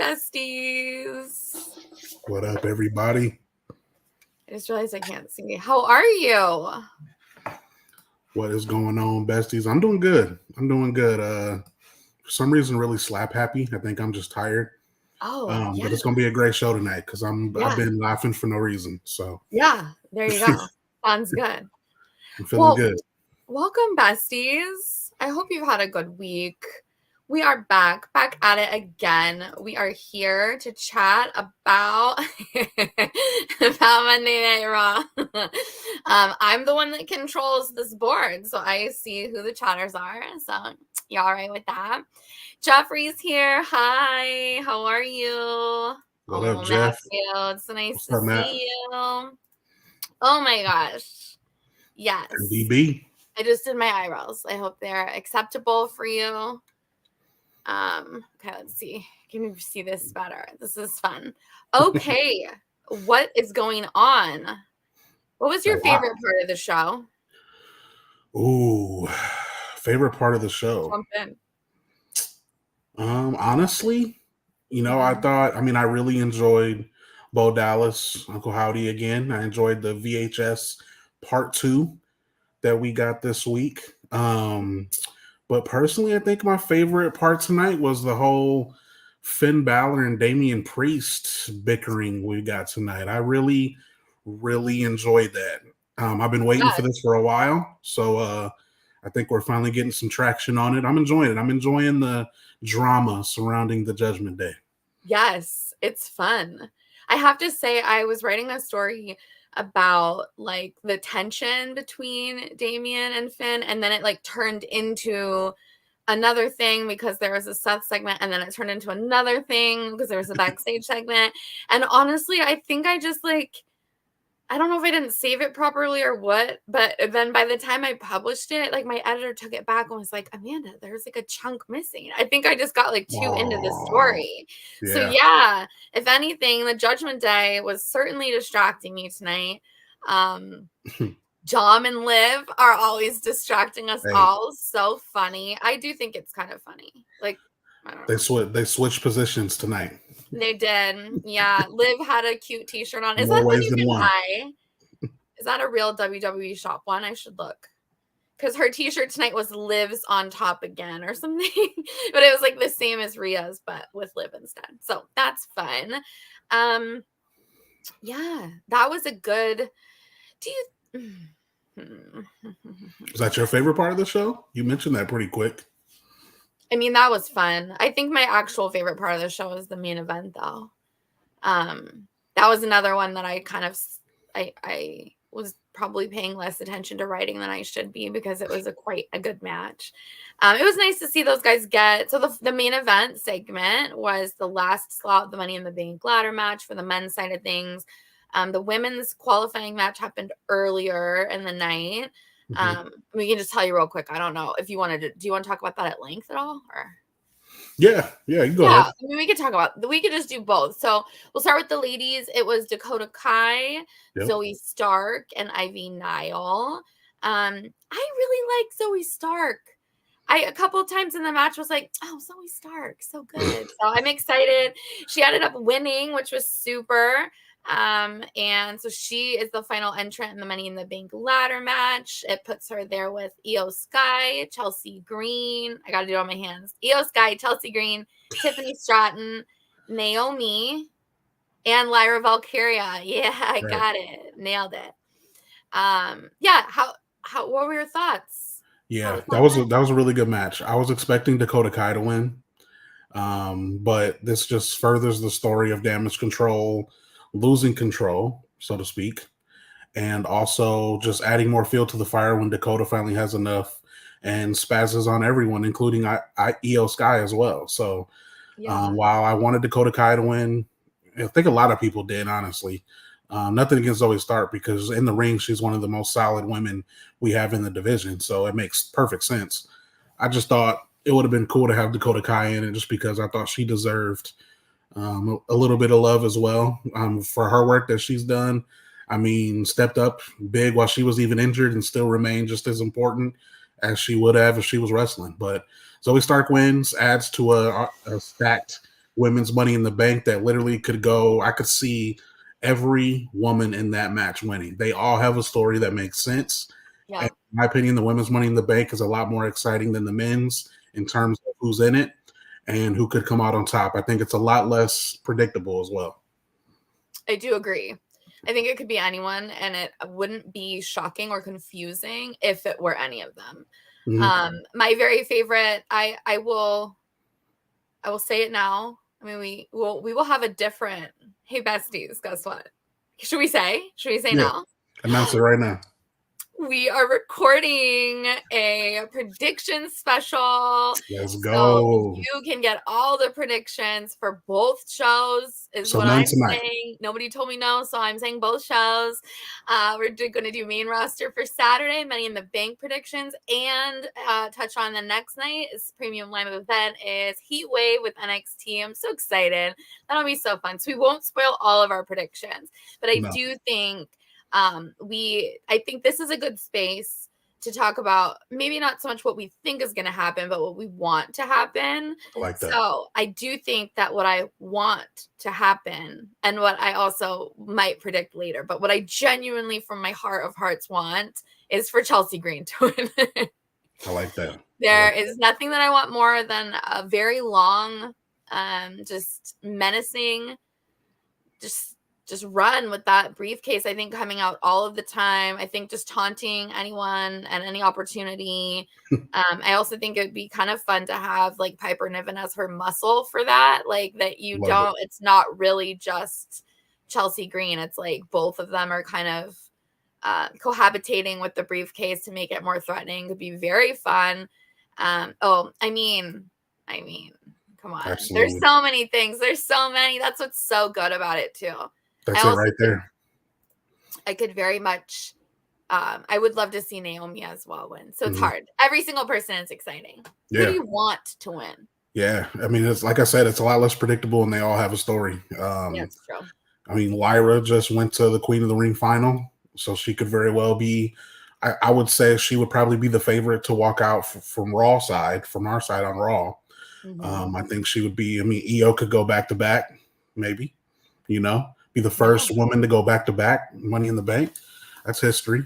besties. What up, everybody? I just realized I can't see. How are you? What is going on, besties? I'm doing good. For some reason, really slap happy. I think I'm just tired. Oh, yeah. But it's gonna be a great show tonight because I've Yeah. been laughing for no reason. So Yeah, there you go. Sounds good. I'm feeling good. Welcome, besties. I hope you've had a good week. We are back at it again. We are here to chat about Monday Night Raw. I'm the one that controls this board, so I see who the chatters are. So you all right with that? Jeffrey's here. Hi, how are you? What up, Jeff? Matthew, it's nice What's to up, Matt? see you. Oh my gosh. Yes. DB. I just did my eyebrows. I hope they're acceptable for you. Okay, let's see. Can you see this better? This is fun. Okay. What is going on? What was your favorite part of the show? Ooh, favorite part of the show. Jump in. Honestly, I really enjoyed Bo Dallas, Uncle Howdy again. I enjoyed the VHS part 2 that we got this week. But personally, I think my favorite part tonight was the whole Finn Balor and Damian Priest bickering we got tonight. I really, really enjoyed that. I've been waiting for this for a while, so I think we're finally getting some traction on it. I'm enjoying it. I'm enjoying the drama surrounding the Judgment Day. Yes, it's fun. I have to say, I was writing a story about like the tension between Damian and Finn, and then it like turned into another thing because there was a Seth segment, and then it turned into another thing because there was a backstage segment. And honestly, I think I just I don't know if I didn't save it properly or what, but then by the time I published it, like my editor took it back and was like, Amanda, there's like a chunk missing. I think I just got like too into the story. Yeah. So yeah, if anything, the Judgment Day was certainly distracting me tonight. Dom and Liv are always distracting us all. So funny. I do think it's kind of funny. Like, I don't know. They switched positions tonight. They did. Yeah. Liv had a cute t-shirt on. Is that one you can buy? Is that a real WWE shop one? I should look. Because her t-shirt tonight was Liv's on top again or something. But it was like the same as Rhea's, but with Liv instead. So that's fun. Yeah. That was a good... Is that your favorite part of the show? You mentioned that pretty quick. I mean, that was fun. I think my actual favorite part of the show is the main event, though. That was another one that I kind of, I was probably paying less attention to writing than I should be because it was quite a good match. It was nice to see those guys get, so the main event segment was the last slot of the Money in the Bank ladder match for the men's side of things. The women's qualifying match happened earlier in the night. We can just tell you real quick. I don't know if you wanted to. Do you want to talk about that at length at all? Or you can go ahead. I mean, we could just do both. So we'll start with the ladies. It was Dakota Kai, Zoe Stark, and Ivy Nile. I really like Zoe Stark. A couple of times in the match was like, oh, Zoe Stark, so good. So I'm excited. She ended up winning, which was super. And so she is the final entrant in the Money in the Bank ladder match. It puts her there with Io Sky, Chelsea Green. I gotta do it on my hands. Io Sky, Chelsea Green, Tiffany Stratton, Naomi, and Lyra Valkyria. Yeah, I got it. Nailed it. What were your thoughts? Yeah, that was a really good match. I was expecting Dakota Kai to win. But this just furthers the story of Damage Control losing control, so to speak, and also just adding more fuel to the fire when Dakota finally has enough and spazzes on everyone, including Io Sky as well. So while I wanted Dakota Kai to win, I think a lot of people did, honestly. Nothing against Zoe Stark, because in the ring, she's one of the most solid women we have in the division, so it makes perfect sense. I just thought it would have been cool to have Dakota Kai in it just because I thought she deserved a little bit of love as well for her work that she's done. I mean, stepped up big while she was even injured and still remained just as important as she would have if she was wrestling. But Zoe Stark wins, adds to a stacked women's Money in the Bank that literally could go. I could see every woman in that match winning. They all have a story that makes sense. Yeah. And in my opinion, the women's Money in the Bank is a lot more exciting than the men's in terms of who's in it and who could come out on top. I think it's a lot less predictable as well. I do agree. I think it could be anyone, and it wouldn't be shocking or confusing if it were any of them. Mm-hmm. My very favorite, I will say it now. I mean, we will have a different. Hey, besties, guess what? Should we say now? Announce it right now. We are recording a prediction special. Let's go. So you can get all the predictions for both shows is what I'm saying. Nobody told me no, so I'm saying both shows. We're going to do main roster for Saturday, Money in the Bank predictions, and touch on the next night is premium lineup event is Heat Wave with NXT. I'm so excited. That'll be so fun. So we won't spoil all of our predictions, but I do think I think this is a good space to talk about maybe not so much what we think is going to happen, but what we want to happen. I like that. So I do think that what I want to happen and what I also might predict later, but what I genuinely from my heart of hearts want is for Chelsea Green to win. I like that. There is nothing that I want more than a very long, just menacing, just run with that briefcase. I think coming out all of the time. I think just taunting anyone and any opportunity. I also think it'd be kind of fun to have like Piper Niven as her muscle for that. Like that it's not really just Chelsea Green. It's like both of them are kind of cohabitating with the briefcase to make it more threatening. Could be very fun. I mean, come on. Absolutely. There's so many things. There's so many. That's what's so good about it too. That's it right there. I could very much, I would love to see Naomi as well win. So it's hard. Every single person is exciting. Yeah. Who do you want to win? Yeah. I mean, it's like I said, it's a lot less predictable and they all have a story. Yeah, it's true. I mean, Lyra just went to the Queen of the Ring final, so she could very well be, I would say she would probably be the favorite to walk out from our side on Raw. I think she would be, I mean, Io could go back to back, maybe, be the first woman to go back to back Money in the Bank. That's history.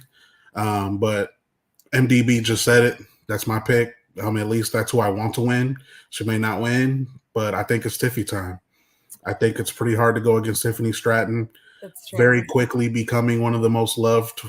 But MDB just said it. That's my pick. At least that's who I want to win. She may not win, but I think it's Tiffy time. I think it's pretty hard to go against Tiffany Stratton. That's true. Very quickly becoming one of the most loved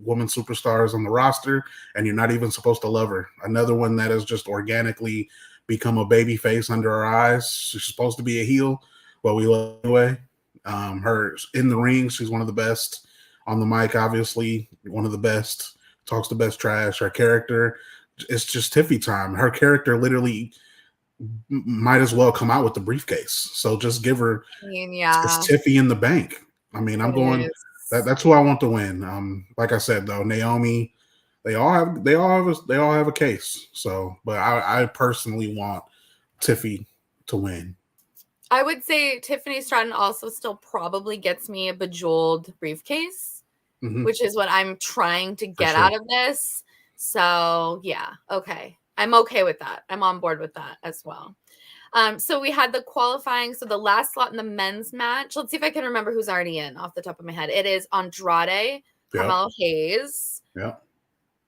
women superstars on the roster, and you're not even supposed to love her. Another one that has just organically become a baby face under our eyes. She's supposed to be a heel, but we love her anyway. Her in the ring, she's one of the best. On the mic, obviously, one of the best. Talks the best trash. Her character, it's just Tiffy time. Her character literally might as well come out with the briefcase. So just give her. It's Tiffy in the Bank. I mean, I'm going. That's who I want to win. Like I said though, Naomi, they all have a case. So, but I personally want Tiffy to win. I would say Tiffany Stratton also still probably gets me a bejeweled briefcase, which is what I'm trying to get out of this. So yeah, okay. I'm okay with that. I'm on board with that as well. So we had the qualifying. So the last slot in the men's match. Let's see if I can remember who's already in off the top of my head. It is Andrade, Carmelo Hayes. Yeah.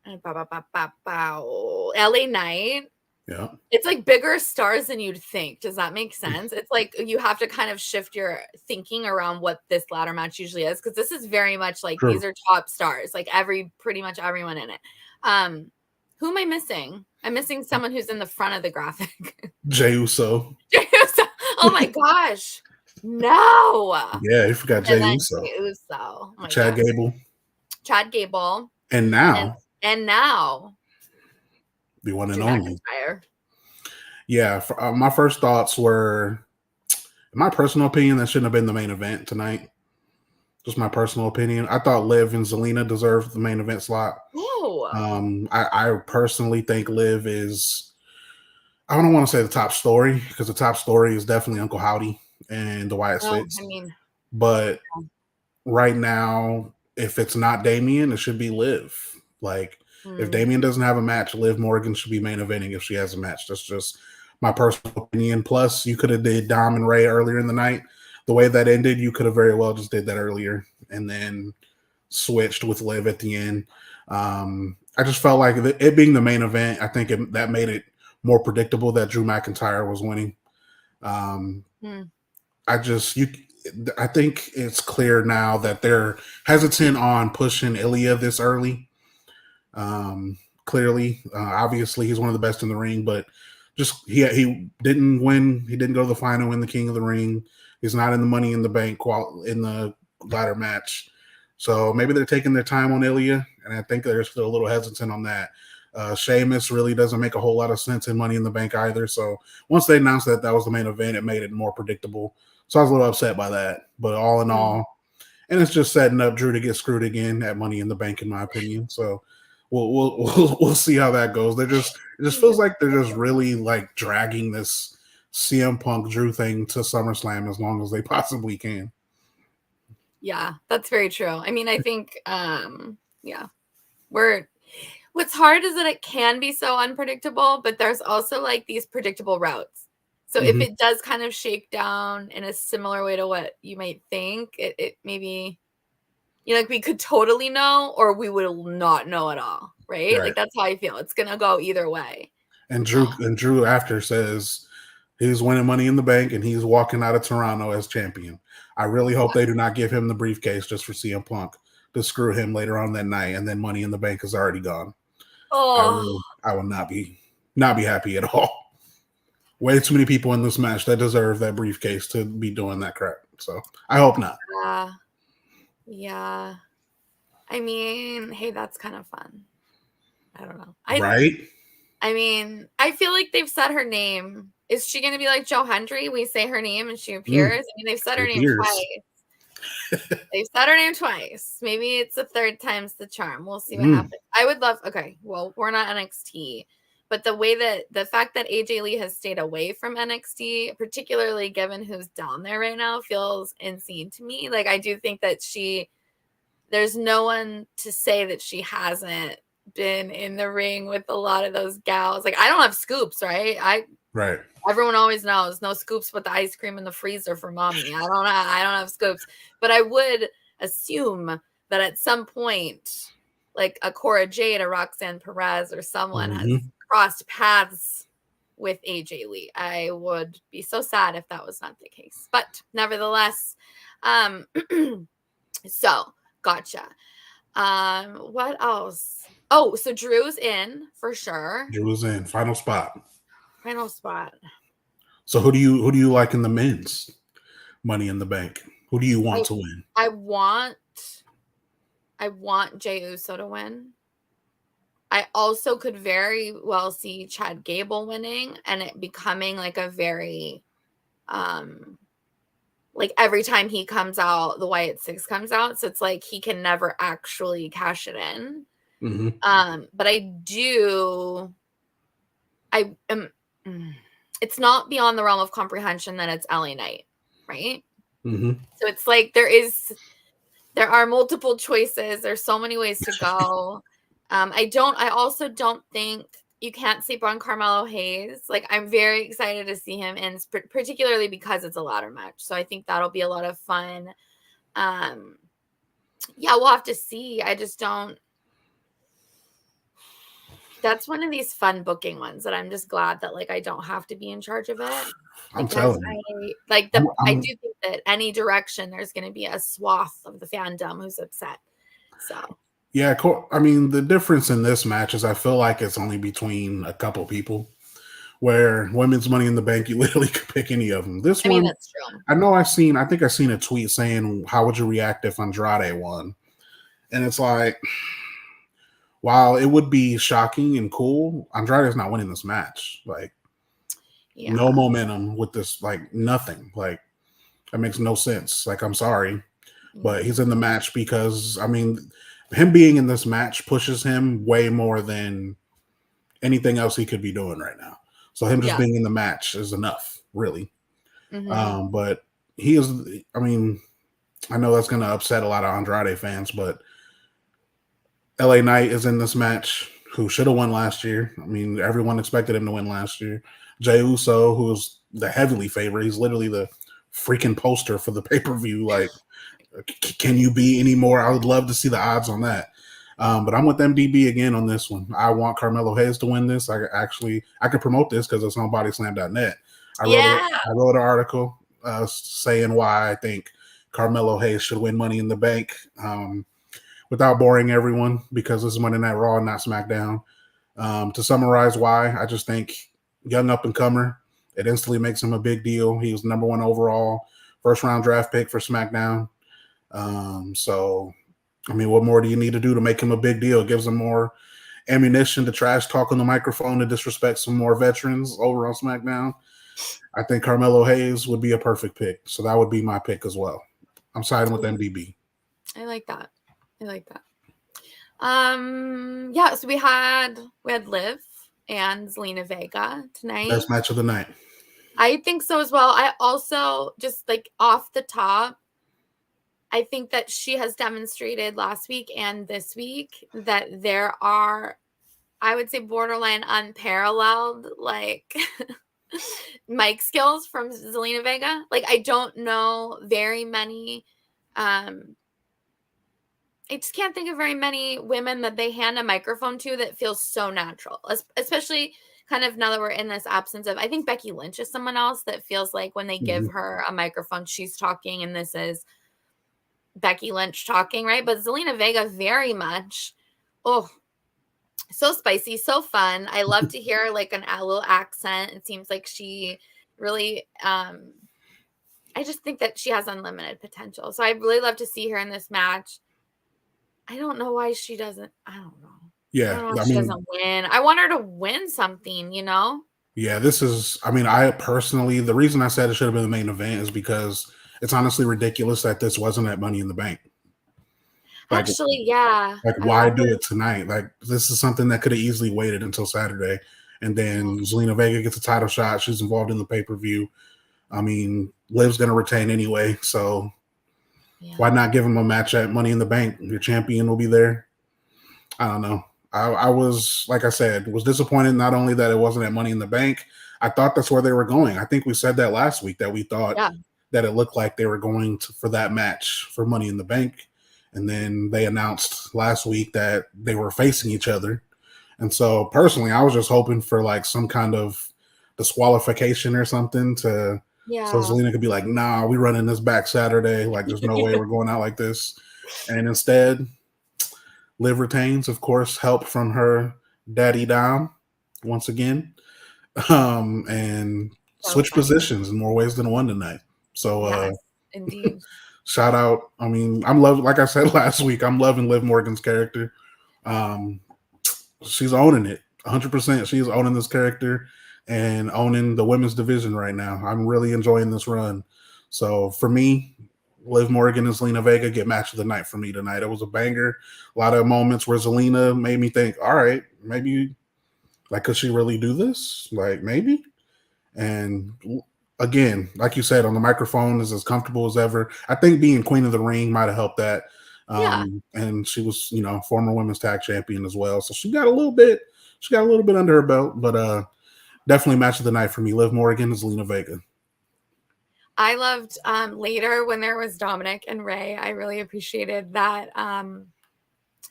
And LA Knight. Yeah. It's like bigger stars than you'd think. Does that make sense? It's like you have to kind of shift your thinking around what this ladder match usually is, because this is very much like these are top stars, like pretty much everyone in it. Who am I missing? I'm missing someone who's in the front of the graphic. Jey Uso. Oh my gosh. No. Yeah, you forgot Jey Uso. Oh Chad Gable. Chad Gable. And now. The one and only. McIntyre. Yeah, my first thoughts were, in my personal opinion, that shouldn't have been the main event tonight. Just my personal opinion. I thought Liv and Zelina deserved the main event slot. Oh. I personally think Liv is, I don't want to say the top story, because the top story is definitely Uncle Howdy and the Wyatt Six. But right now, if it's not Damian, it should be Liv. Like, if Damian doesn't have a match, Liv Morgan should be main eventing if she has a match. That's just my personal opinion. Plus, you could have did Dom and Ray earlier in the night. The way that ended, you could have very well just did that earlier and then switched with Liv at the end. I just felt like it being the main event, I think that made it more predictable that Drew McIntyre was winning. I think it's clear now that they're hesitant on pushing Ilja this early. Clearly, obviously, he's one of the best in the ring, but just he didn't win. He didn't go to the final, win the King of the Ring. He's not in the Money in the Bank in the ladder match. So maybe they're taking their time on Ilja, and I think they're still a little hesitant on that. Sheamus really doesn't make a whole lot of sense in Money in the Bank either. So once they announced that was the main event, it made it more predictable. So I was a little upset by that. But all in all, and it's just setting up Drew to get screwed again at Money in the Bank, in my opinion. So we'll see how that goes. It just feels like they're just really like dragging this CM Punk Drew thing to SummerSlam as long as they possibly can. Yeah, that's very true. I mean, I think what's hard is that it can be so unpredictable, but there's also like these predictable routes. So if it does kind of shake down in a similar way to what you might think, it maybe, like we could totally know or we will not know at all, right? Like that's how I feel. It's gonna go either way. And Drew after says he's winning Money in the Bank and he's walking out of Toronto as champion. I really hope they do not give him the briefcase just for CM Punk to screw him later on that night, and then Money in the Bank is already gone. Oh, I will not be happy at all. Way too many people in this match that deserve that briefcase to be doing that crap. So I hope not. Yeah. I mean, hey, that's kind of fun. I don't know. Right? I mean, I feel like they've said her name. Is she going to be like Joe Hendry? We say her name and she appears. I mean, they've said her name twice. They've said her name twice. Maybe it's the third time's the charm. We'll see what happens. I would love. Okay, well, we're not NXT, but the fact that AJ Lee has stayed away from NXT, particularly given who's down there right now, feels insane to me. Like I do think that there's no one to say that she hasn't been in the ring with a lot of those gals. Like I don't have scoops, right? Right. Everyone always knows no scoops but the ice cream in the freezer for mommy. I don't have scoops, but I would assume that at some point, like a Cora Jade, a Roxanne Perez, or someone has crossed paths with AJ Lee. I would be so sad if that was not the case, but nevertheless, so gotcha. What else? Oh, so Drew's in for sure. Drew's in final spot. So who do you like in the men's Money in the Bank? Who do you want to win? I want Jey Uso to win. I also could very well see Chad Gable winning and it becoming like a very like every time he comes out, the Wyatt Six comes out. So it's like he can never actually cash it in. But it's not beyond the realm of comprehension that it's LA Knight, right? So it's like there are multiple choices. There's so many ways to go. I also don't think you can't sleep on Carmelo Hayes. Like I'm very excited to see him, and particularly because it's a ladder match. So I think that'll be a lot of fun. Yeah, we'll have to see. I just don't. That's one of these fun booking ones that I'm just glad that like I don't have to be in charge of it. I'm telling you. I do think that any direction there's going to be a swath of the fandom who's upset. So yeah, I mean the difference in this match is I feel like it's only between a couple people. Where women's Money in the Bank, you literally could pick any of them. This one, that's true. I think I've seen a tweet saying, "How would you react if Andrade won?" And it's like, while it would be shocking and cool, Andrade's not winning this match. Like, no momentum with this, like nothing. Like, that makes no sense. Like, I'm sorry, but he's in the match because, I mean, him being in this match pushes him way more than anything else he could be doing right now. So him just being in the match is enough, really. But he is, I mean, I know that's going to upset a lot of Andrade fans, but LA Knight is in this match, who should have won last year. I mean, everyone expected him to win last year. Jey Uso, who's the heavily favorite. He's literally the freaking poster for the pay-per-view. Like, can you be any more? I would love to see the odds on that. But I'm with MDB again on this one. I want Carmelo Hayes to win this. I could promote this because it's on bodyslam.net. I wrote an article saying why I think Carmelo Hayes should win Money in the Bank without boring everyone, because this is Monday Night Raw and not SmackDown. To summarize why, I just think young up-and-comer, it instantly makes him a big deal. He was number 1 overall, first-round draft pick for SmackDown. So, I mean, what more do you need to do to make him a big deal? It gives him more ammunition to trash talk on the microphone to disrespect some more veterans over on SmackDown. I think Carmelo Hayes would be a perfect pick. So that would be my pick as well. I'm siding with MDB. I like that. Yeah, so we had Liv and Zelina Vega tonight. Best match of the night. I think so as well. I also, just like off the top, I think that she has demonstrated last week and this week that there are, I would say, borderline unparalleled, like, mic skills from Zelina Vega. Like, I don't know very many, I just can't think of very many women that they hand a microphone to that feels so natural, especially kind of now that we're in this absence of, I think Becky Lynch is someone else that feels like when they give her a microphone, she's talking and this is Becky Lynch talking, right? But Zelina Vega very much, so spicy, so fun. I love to hear like a little accent. It seems like she really, I just think that she has unlimited potential. So I'd really love to see her in this match. I don't know why she doesn't. I don't know. Yeah, I don't know if she doesn't win. I want her to win something, you know? Yeah, this is, I mean, I personally, the reason I said it should have been the main event is because it's honestly ridiculous that this wasn't at Money in the Bank. Like, actually, yeah. Like, why do it tonight? Like, this is something that could have easily waited until Saturday. And then Zelina Vega gets a title shot. She's involved in the pay-per-view. I mean, Liv's going to retain anyway, so why not give him a match at Money in the Bank? Your champion will be there. I don't know. I was, like I said, was disappointed not only that it wasn't at Money in the Bank, I thought that's where they were going. I think we said that last week, that we thought that it looked like they were going for that match for Money in the Bank. And then they announced last week that they were facing each other. And so personally, I was just hoping for like some kind of disqualification or something so Zelina could be like, nah, we running this back Saturday. Like, there's no way we're going out like this. And instead, Liv retains, of course, help from her daddy Dom once again, and switch positions in more ways than one tonight. So, indeed. Shout out. I mean, like I said last week, I'm loving Liv Morgan's character. She's owning it 100%. She's owning this character and owning the women's division right now. I'm really enjoying this run. So for me, Liv Morgan and Zelina Vega get match of the night for me tonight. It was a banger. A lot of moments where Zelina made me think, all right, maybe, like, could she really do this? Like, maybe. And again, like you said, on the microphone is as comfortable as ever. I think being Queen of the Ring might have helped that. And she was, former women's tag champion as well. So she got a little bit under her belt, but definitely match of the night for me. Liv Morgan and Zelina Vega. I loved later when there was Dominic and Ray. I really appreciated that.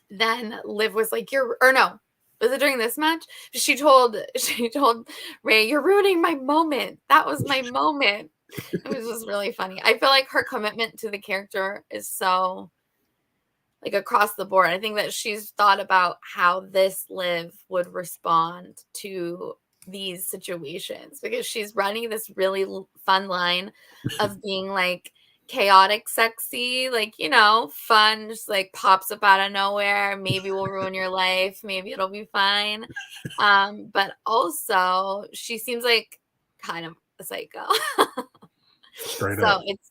Then Liv was like, was it during this match? She told Ray, "You're ruining my moment." That was my moment. It was just really funny. I feel like her commitment to the character is so, like, across the board. I think that she's thought about how this Liv would respond to these situations, because she's running this really fun line of being like chaotic sexy, like, fun, just like pops up out of nowhere, maybe will ruin your life, maybe it'll be fine, but also she seems like kind of a psycho. Straight so up. It's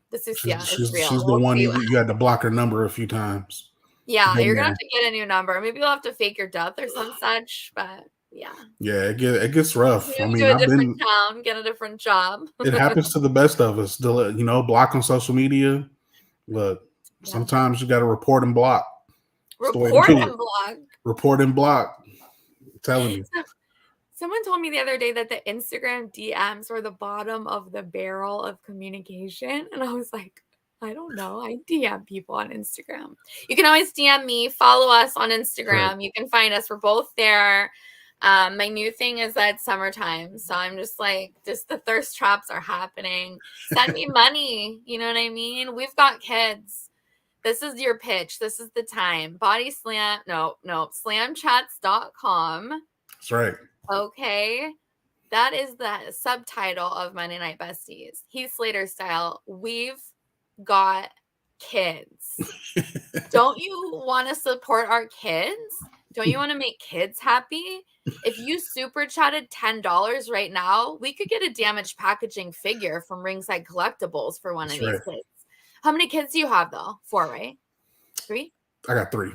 this is she's real. She's the one you had to block her number a few times. You're gonna have to get a new number. Maybe you'll have to fake your death or some such, but it gets rough. I mean, to a different town, get a different job. It happens to the best of us. Block on social media. Look, sometimes you got to report and block. Report and block. I'm telling you. Someone told me the other day that the Instagram DMs were the bottom of the barrel of communication. And I was like, I don't know. I DM people on Instagram. You can always DM me, follow us on Instagram. Sure. You can find us. We're both there. My new thing is that it's summertime. So I'm just like, the thirst traps are happening. Send me money. You know what I mean? We've got kids. This is your pitch. This is the time. Body slam. No, slamchats.com. That's right. Okay. That is the subtitle of Monday Night Besties. Heath Slater style. We've got kids. Don't you want to support our kids? Don't you want to make kids happy? If you super chatted $10 right now, we could get a damaged packaging figure from Ringside Collectibles for one of these kids. How many kids do you have, though? 4, right? 3? I got 3.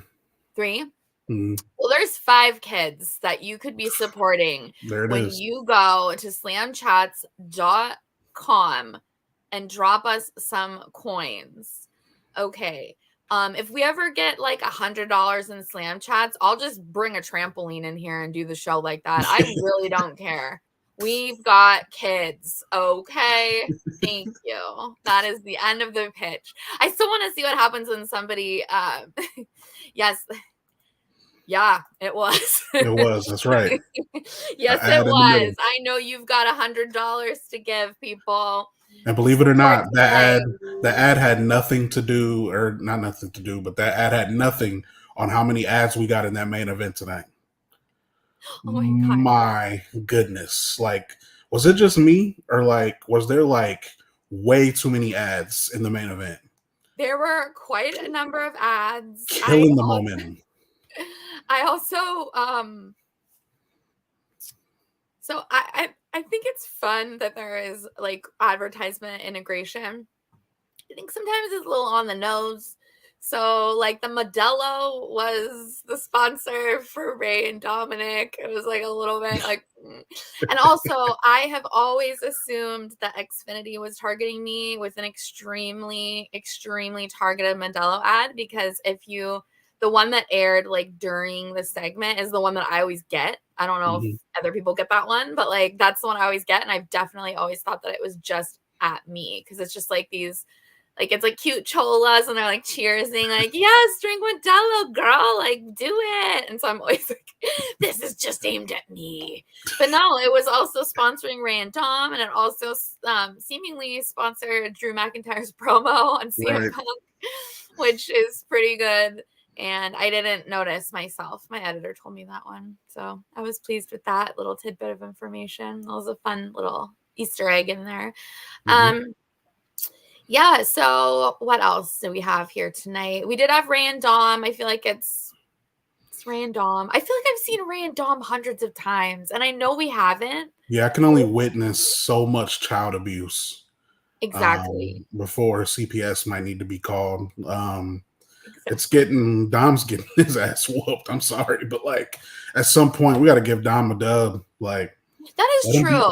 3? Mm-hmm. Well, there's 5 kids that you could be supporting when you go to slamchats.com and drop us some coins. Okay. If we ever get like $100 in Slam Chats, I'll just bring a trampoline in here and do the show like that. I really don't care. We've got kids. Okay. Thank you. That is the end of the pitch. I still want to see what happens when somebody, yes. Yeah, it was. It was. That's right. Yes, it was. I know you've got $100 to give people. And believe it or not, that ad had nothing to do, or not nothing to do, but that ad had nothing on how many ads we got in that main event tonight. Oh my God. My goodness. Like, was it just me, or like, was there like way too many ads in the main event? There were quite a number of ads. Killing the momentum. I also, so I think it's fun that there is like advertisement integration. I think sometimes it's a little on the nose. So like the Modelo was the sponsor for Ray and Dominic. It was like a little bit like, and also I have always assumed that Xfinity was targeting me with an extremely, extremely targeted Modelo ad, because the one that aired like during the segment is the one that I always get. I don't know if other people get that one, but like that's the one I always get. And I've definitely always thought that it was just at me, because it's just like these, like it's like cute cholas and they're like cheersing, like, yes, drink Modelo, girl, like do it. And so I'm always like, this is just aimed at me. But no, it was also sponsoring Ray and Dom, and it also seemingly sponsored Drew McIntyre's promo on CM Punk, which is pretty good. And I didn't notice myself. My editor told me that one. So I was pleased with that little tidbit of information. That was a fun little Easter egg in there. Yeah, so what else do we have here tonight? We did have Ray and Dom. I feel like it's Ray and Dom. I feel like I've seen Ray and Dom hundreds of times, and I know we haven't. Yeah, I can only witness so much child abuse. Exactly. Before CPS might need to be called. Dom's getting his ass whooped. I'm sorry, but like at some point we got to give Dom a dub. Like that is true.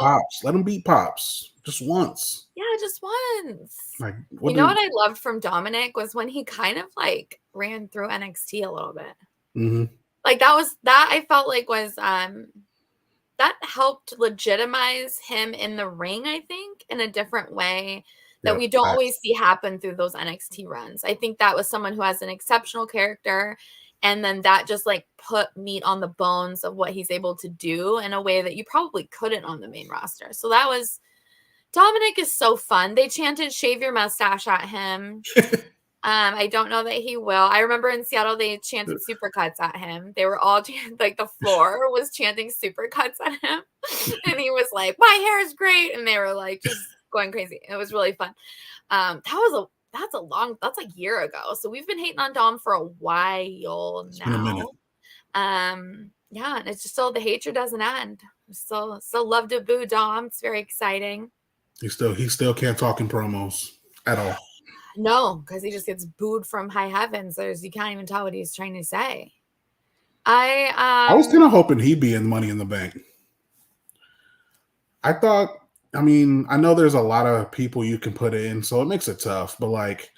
Let him beat Pops just once. Yeah, just once. Like what I loved from Dominic was when he kind of like ran through NXT a little bit. Mm-hmm. Like that I felt like was that helped legitimize him in the ring, I think, in a different way that we don't always see happen through those NXT runs. I think that was someone who has an exceptional character, and then that just like put meat on the bones of what he's able to do in a way that you probably couldn't on the main roster. So that was, Dominic is so fun. They chanted "shave your mustache" at him. I don't know that he will. I remember in Seattle, they chanted supercuts at him. They were all like the floor was chanting supercuts at him. And he was like, "My hair is great." And they were like, just going crazy. It was really fun. That's a year ago. So we've been hating on Dom for a while now. Yeah, and it's just still, the hatred doesn't end. Still love to boo Dom. It's very exciting. He still can't talk in promos at all. No, because he just gets booed from high heavens. You can't even tell what he's trying to say. I was kind of hoping he'd be in Money in the Bank. I know there's a lot of people you can put in, so it makes it tough. But like,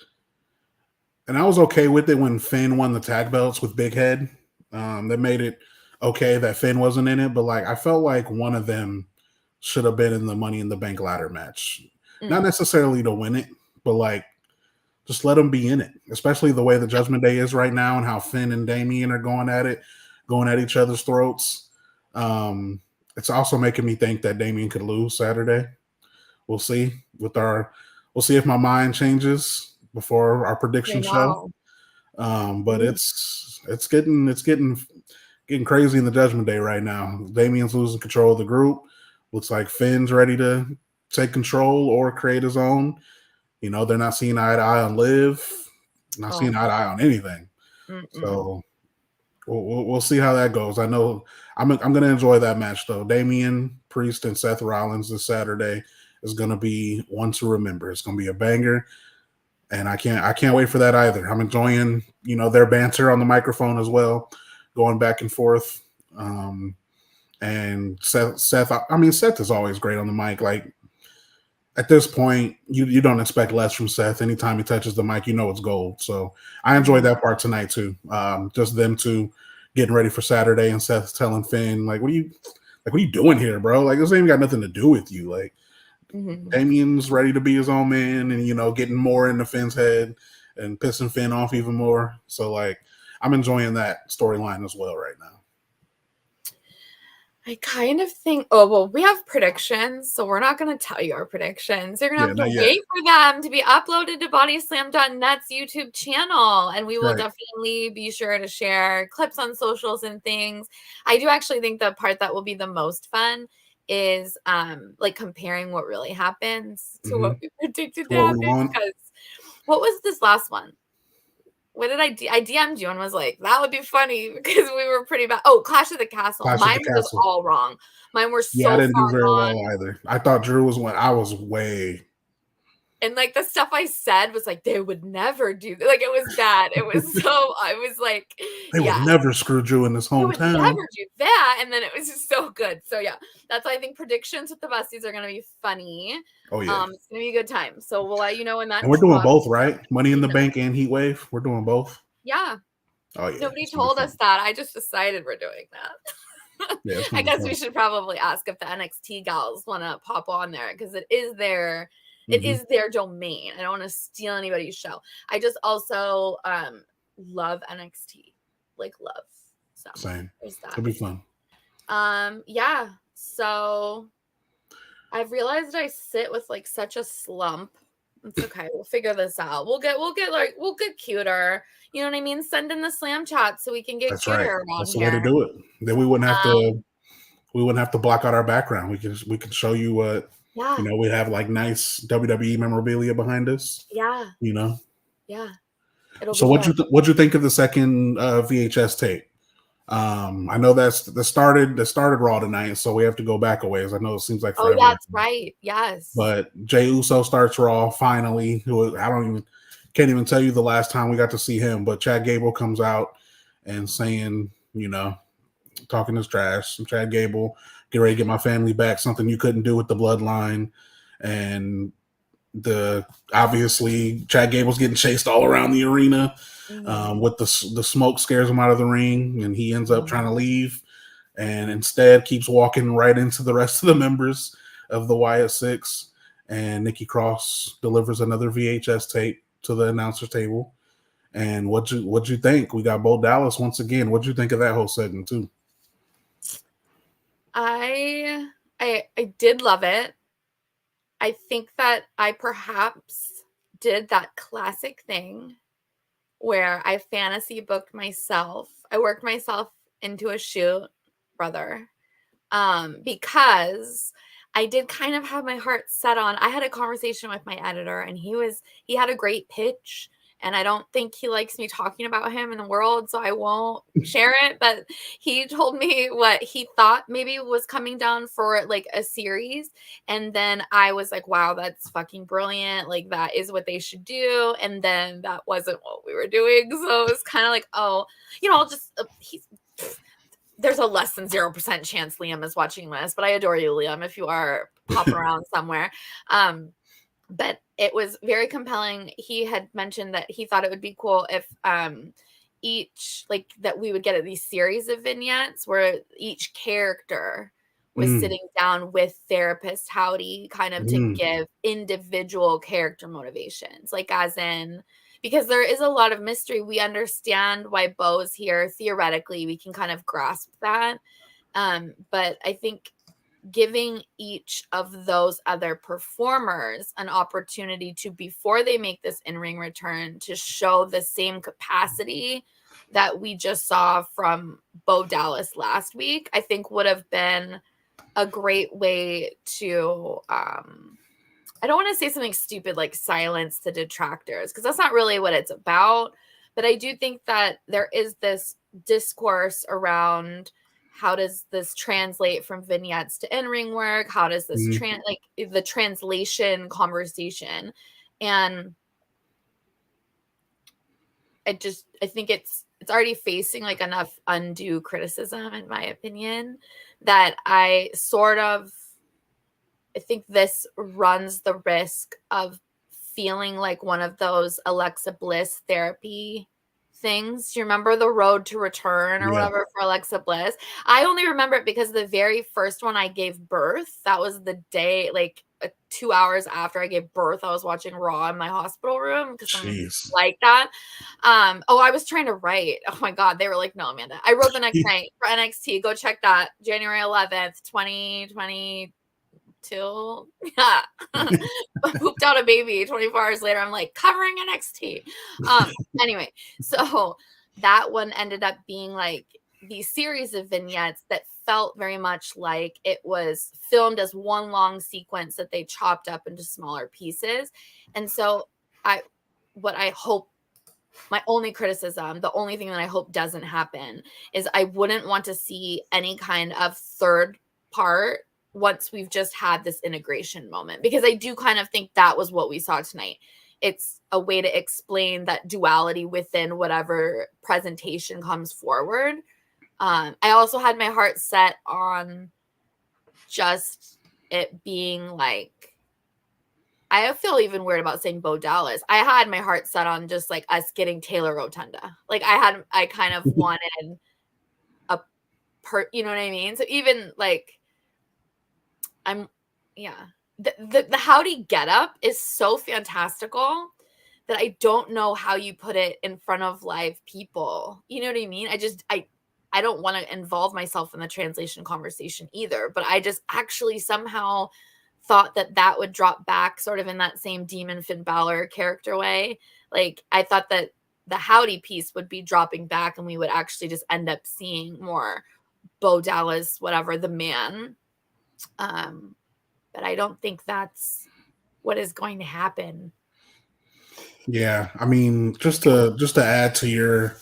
and I was okay with it when Finn won the tag belts with Big Head. That made it okay that Finn wasn't in it, but like I felt like one of them should have been in the Money in the Bank ladder match. Not necessarily to win it, but like just let them be in it. Especially the way the Judgment Day is right now and how Finn and Damian are going at it, going at each other's throats. It's also making me think that Damian could lose Saturday. We'll see. We'll see if my mind changes before our prediction show. But it's getting crazy in the Judgment Day right now. Damian's losing control of the group. Looks like Finn's ready to take control or create his own. You know, they're not seeing eye to eye on Liv, not seeing eye to eye on anything. So we'll see how that goes. I know I'm going to enjoy that match though. Damian Priest and Seth Rollins this Saturday is going to be one to remember. It's going to be a banger, and I can't wait for that either. I'm enjoying, you know, their banter on the microphone as well, going back and forth. And Seth, I mean, Seth is always great on the mic. Like at this point, you don't expect less from Seth. Anytime he touches the mic, you know it's gold. So I enjoyed that part tonight too. Just them two getting ready for Saturday, and Seth telling Finn, like, what are you doing here, bro? Like, this ain't got nothing to do with you. Like, Damian's ready to be his own man, and you know, getting more into Finn's head and pissing Finn off even more. So like, I'm enjoying that storyline as well right now. I kind of think, we have predictions, so we're not going to tell you our predictions. You're going to have to wait for them to be uploaded to bodyslam.net's YouTube channel, and we will definitely be sure to share clips on socials and things. I do actually think the part that will be the most fun is like comparing what really happens to what we predicted to happen. Because what was this last one? What did I DM'd you and was like, that would be funny because we were pretty bad. Oh, Clash of the Castle. Mine was all wrong. Mine were so I didn't do very wrong. well either. I thought Drew was when I was way. And like the stuff I said was like, they would never do that. Like it was bad. It was so, I was like, they would never screw Drew in this hometown. They would never do that. And then it was just so good. So yeah, that's why I think predictions with the Besties are going to be funny. Oh yeah. It's going to be a good time. So we'll let you know when that. And we're doing both, right? Money in the Bank and Heat Wave. We're doing both. Yeah. Oh yeah. Nobody told us that. I just decided we're doing that. Yeah, I guess we should probably ask if the NXT gals want to pop on there because it is their domain. I don't want to steal anybody's show. I just also love NXT, like love. So same. It'll be fun. Yeah. So I've realized I sit with like such a slump. It's okay. We'll figure this out. We'll get cuter. You know what I mean? Send in the slam chat so we can get cuter. That's the way to do it. Then we wouldn't have to block out our background. We can show you what. Yeah. You know, we have like nice WWE memorabilia behind us. Yeah. You know. Yeah. So what'd you think of the second VHS tape? I know that started Raw tonight, so we have to go back a ways. I know it seems like forever. Oh, that's right. Yes. But Jey Uso starts Raw finally. Can't even tell you the last time we got to see him. But Chad Gable comes out and saying, you know, talking his trash. And Chad Gable, get ready to get my family back. Something you couldn't do with the bloodline. And obviously Chad Gable's getting chased all around the arena. With the smoke scares him out of the ring, and he ends up trying to leave, and instead keeps walking right into the rest of the members of the Wyatt Six. And Nikki Cross delivers another VHS tape to the announcer table. And what'd you think? We got Bo Dallas once again. What'd you think of that whole segment too? I did love it. I think that I perhaps did that classic thing where I fantasy booked myself. I worked myself into a shoot, brother, because I did kind of have my heart set on. I had a conversation with my editor, and he had a great pitch, and I don't think he likes me talking about him in the world, so I won't share it. But he told me what he thought maybe was coming down for like a series. And then I was like, wow, that's fucking brilliant. Like that is what they should do. And then that wasn't what we were doing. So it was kind of like, oh, you know, I'll just, there's a less than 0% chance Liam is watching this, but I adore you, Liam, if you are popping around somewhere. But it was very compelling. He had mentioned that he thought it would be cool if each, like, that we would get these series of vignettes where each character was sitting down with therapist Howdy kind of to give individual character motivations, like as in, because there is a lot of mystery. We understand why Bo's here. Theoretically, we can kind of grasp that. But I think giving each of those other performers an opportunity to, before they make this in-ring return, to show the same capacity that we just saw from Bo Dallas last week, I think would have been a great way to I don't want to say something stupid like silence the detractors, because that's not really what it's about. But I do think that there is this discourse around, how does this translate from vignettes to in-ring work? How does this like the translation conversation? And I think it's already facing like enough undue criticism, in my opinion, that I think this runs the risk of feeling like one of those Alexa Bliss therapy things. You remember the Road to Return or whatever for Alexa Bliss? I only remember it because the very first one I gave birth, that was the day, like 2 hours after I gave birth, I was watching Raw in my hospital room because I'm like that. I was trying to write. Oh my God. They were like, no, Amanda. I wrote the next night for NXT. Go check that. January 11th, 2020. Yeah. Pooped out a baby 24 hours later. I'm like, covering NXT. Anyway, so that one ended up being like these series of vignettes that felt very much like it was filmed as one long sequence that they chopped up into smaller pieces. And so what I hope, my only criticism, the only thing that I hope doesn't happen, is I wouldn't want to see any kind of third part once we've just had this integration moment, because I do kind of think that was what we saw tonight. It's a way to explain that duality within whatever presentation comes forward. I also had my heart set on just it being like, I feel even weird about saying Bo Dallas. I had my heart set on just like us getting Taylor Rotunda. Like I kind of wanted you know what I mean? So even like, the Howdy getup is so fantastical that I don't know how you put it in front of live people. You know what I mean? I don't want to involve myself in the translation conversation either, but I just actually somehow thought that would drop back sort of in that same Demon Finn Balor character way. Like, I thought that the Howdy piece would be dropping back and we would actually just end up seeing more Bo Dallas, whatever, the man. But I don't think that's what is going to happen. Yeah, I mean, just to add to your,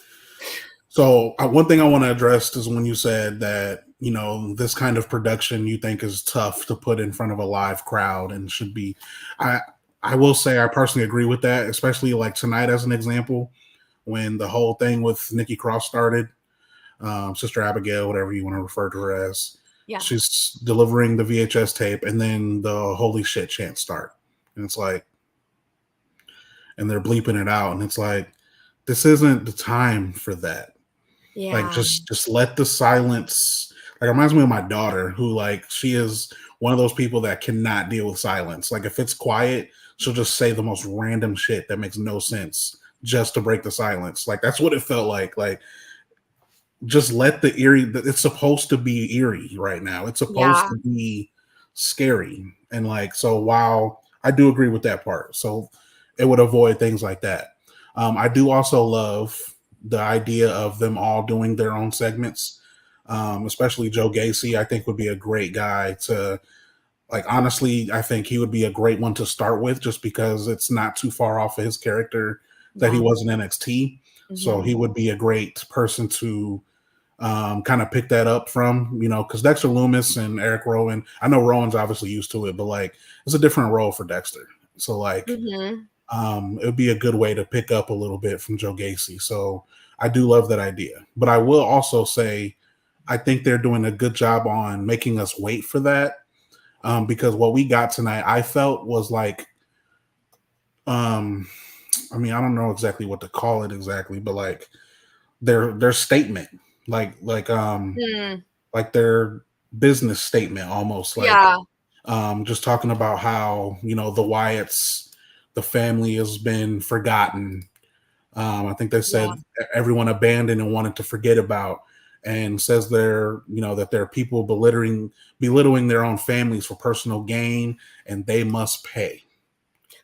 so one thing I want to address is when you said that, you know, this kind of production you think is tough to put in front of a live crowd and should be, I will say I personally agree with that, especially like tonight as an example, when the whole thing with Nikki Cross started, Sister Abigail, whatever you want to refer to her as. Yeah. She's delivering the VHS tape, and then the holy shit chants start. And it's like, and they're bleeping it out. And it's like, this isn't the time for that. Yeah. Like, just let the silence. Like, it reminds me of my daughter, who, like, she is one of those people that cannot deal with silence. Like, if it's quiet, she'll just say the most random shit that makes no sense just to break the silence. Like, that's what it felt like. Like, just let the eerie, it's supposed to be eerie right now. It's supposed to be scary. And like, so while I do agree with that part, so it would avoid things like that. I do also love the idea of them all doing their own segments, especially Joe Gacy. I think would be a great guy to, like, honestly, I think he would be a great one to start with, just because it's not too far off of his character that he was in NXT. Mm-hmm. So he would be a great person to kind of pick that up from, you know, because Dexter Lumis and Eric Rowan, I know Rowan's obviously used to it, but like, it's a different role for Dexter. So like, it would be a good way to pick up a little bit from Joe Gacy. So I do love that idea. But I will also say, I think they're doing a good job on making us wait for that. Because what we got tonight, I felt was like, I mean, I don't know exactly what to call it exactly, but like their statement, like their business statement, almost like just talking about how, you know, the Wyatts, the family has been forgotten. I think they said everyone abandoned and wanted to forget about, and says they're, you know, that there are people belittling their own families for personal gain, and they must pay.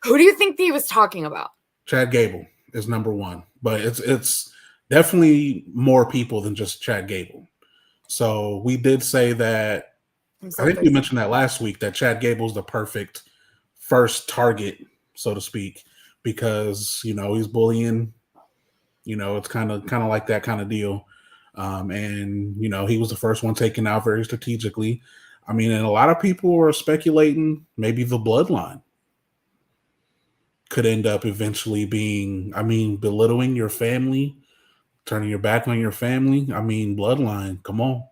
Who do you think he was talking about? Chad Gable is number one, but it's definitely more people than just Chad Gable. So we did say that, I think we mentioned that last week, that Chad Gable's the perfect first target, so to speak, because, you know, he's bullying, you know, it's kind of like that kind of deal. And, you know, he was the first one taken out very strategically. I mean, and a lot of people were speculating maybe the bloodline could end up eventually being, I mean, belittling your family, turning your back on your family. I mean, bloodline, come on.